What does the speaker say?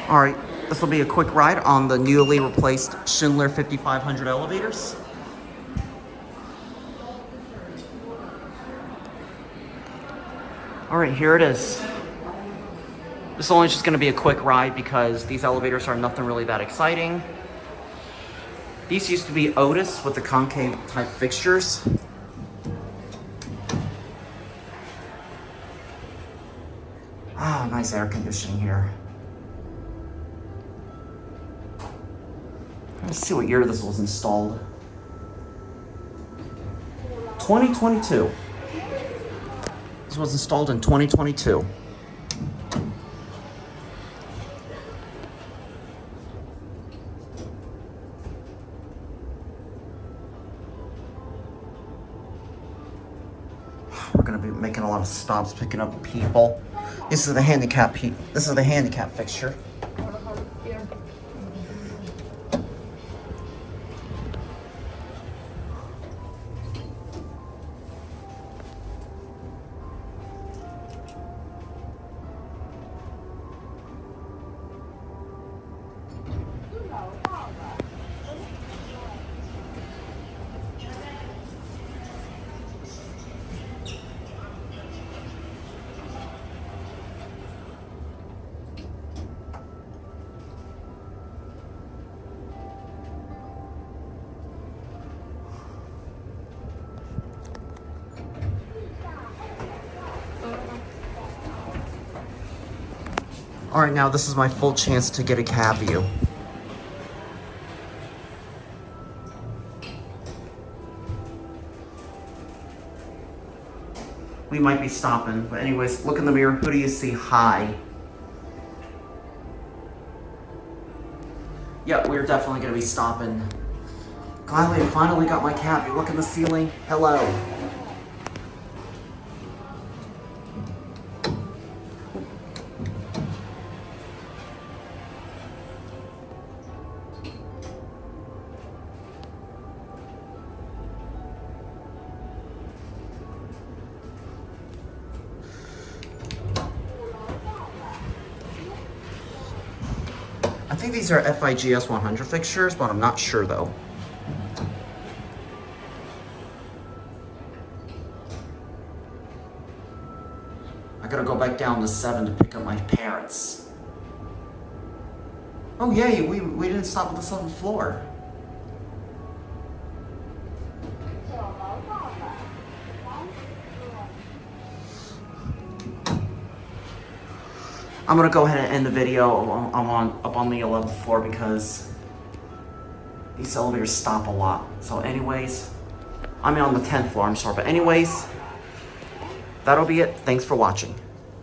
All right, this will be a quick ride on the newly replaced Schindler 5500 elevators. All right, here it is. This is only just gonna be a quick ride because these elevators are nothing really that exciting. These used to be Otis with the concave type fixtures. Ah, nice air conditioning here. Let's see what year this was installed. 2022. This was installed in 2022. We're gonna be making a lot of stops, picking up people. This is the handicap fixture. All right, now this is my full chance to get a cab view. We might be stopping, but anyways, look in the mirror. Who do you see? Hi. Yeah, we're definitely gonna be stopping. Finally, I finally got my cab. You look in the ceiling. Hello. I think these are FIGS 100 fixtures, but I'm not sure though. I gotta go back down to 7 to pick up my parents. Oh yay, we didn't stop at the 7th floor. I'm gonna go ahead and end the video. I'm up on the 11th floor because these elevators stop a lot. So anyways, I'm on the 10th floor, I'm sorry. But anyways, that'll be it. Thanks for watching.